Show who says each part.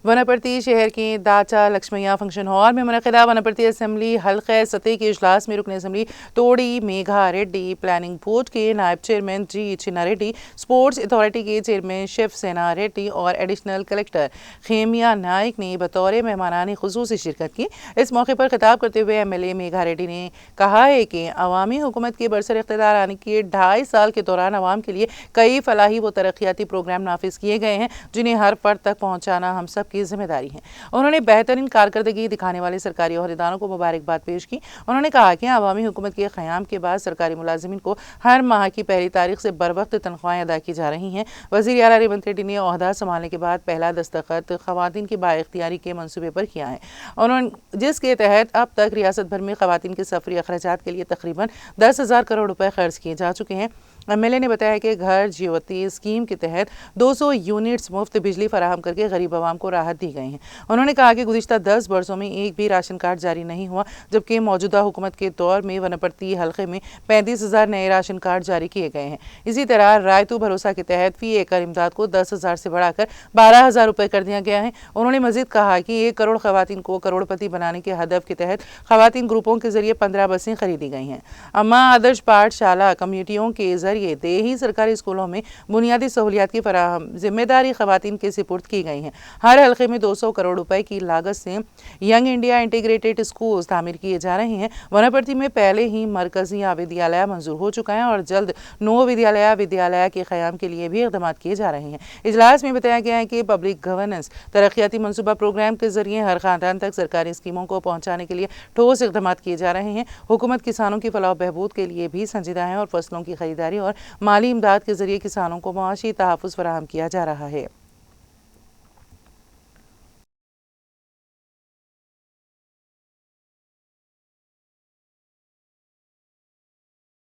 Speaker 1: وناپرتی شہر کے داچا Lakshmaiah function hall میں منعقدہ وناپرتی اسمبلی حلقہ سطح کے اجلاس میں رکن اسمبلی توڑی میگھا ریڈی، پلاننگ بورڈ کے نائب چیئرمین جی چنا ریڈی، اسپورٹس اتھارٹی کے چیئرمین شیو سینا ریڈی اور ایڈیشنل کلکٹر خیمیا نائک نے بطور مہمانان خصوصی شرکت کی۔ اس موقع پر خطاب کرتے ہوئے M L A Megha Reddy نے کہا ہے کہ عوامی حکومت کے برسر اقتدار آنے کے 2.5 سال کے دوران عوام کے لیے کئی فلاحی و ترقیاتی پروگرام نافذ کیے گئے ہیں جنہیں ہر فرد تک پہنچانا ہم سب کی ذمہ داری ہے۔ انہوں نے بہترین کارکردگی دکھانے والے سرکاری عہدیداروں کو مبارکباد پیش کی۔ انہوں نے کہا کہ عوامی حکومت کے قیام کے بعد سرکاری ملازمین کو ہر ماہ کی پہلی تاریخ سے بروقت تنخواہیں ادا کی جا رہی ہیں۔ وزیر اعلیٰ ریونت ریڈی نے عہدہ سنبھالنے کے بعد پہلا دستخط خواتین کی بااختیاری کے منصوبے پر کیا ہے، جس کے تحت اب تک ریاست بھر میں خواتین کے سفری اخراجات کے لیے تقریباً 10,000 کروڑ روپے خرچ کیے جا چکے ہیں۔ ایم ایل اے نے بتایا کہ گھر جیوتی اسکیم کے تحت 200 یونٹس مفت بجلی فراہم کر کے غریب عوام کو راحت دی گئی ہے۔ انہوں نے کہا کہ گزشتہ 10 برسوں میں ایک بھی راشن کارڈ جاری نہیں ہوا، جبکہ موجودہ حکومت کے دور میں وناپرتی حلقے میں 35,000 نئے راشن کارڈ جاری کیے گئے ہیں۔ اسی طرح رائتو بھروسہ کے تحت فی ایکڑ امداد کو 10,000 سے بڑھا کر 12,000 روپے کر دیا گیا ہے۔ انہوں نے مزید کہا کہ 1 کروڑ خواتین کو کروڑ پتی بنانے کے ہدف کے تحت خواتین گروپوں کے ذریعے 15 بسیں خریدی گئی ہیں۔ اماں آدرش پاٹھ شالہ کمیٹیوں کے ذریعے دیہی سرکاری اسکولوں میں بنیادی سہولیات کی فراہم ذمہ داری خواتین کے سپرد کی گئی ہیں۔ ہر حلقے میں 200 کروڑ روپے کی لاگت سے ینگ انڈیا انٹیگریٹڈ اسکولز تعمیر کیے جا رہے ہیں۔ وناپرتی میں پہلے ہی مرکزی ودیالیہ منظور ہو چکا ہے اور جلد نو ودیالیہ کے قیام کے لیے بھی اقدامات کیے جا رہے ہیں۔ اجلاس میں بتایا گیا ہے کہ پبلک گورننس ترقیاتی منصوبہ پروگرام کے ذریعے ہر خاندان تک سرکاری اسکیموں کو پہنچانے کے لیے ٹھوس اقدامات کیے جا رہے ہیں۔ حکومت کسانوں کی فلاح و بہبود کے لیے بھی سنجیدہ ہے اور فصلوں کی خریداری اور مالی امداد کے ذریعے کسانوں کو معاشی تحفظ فراہم کیا جا رہا ہے۔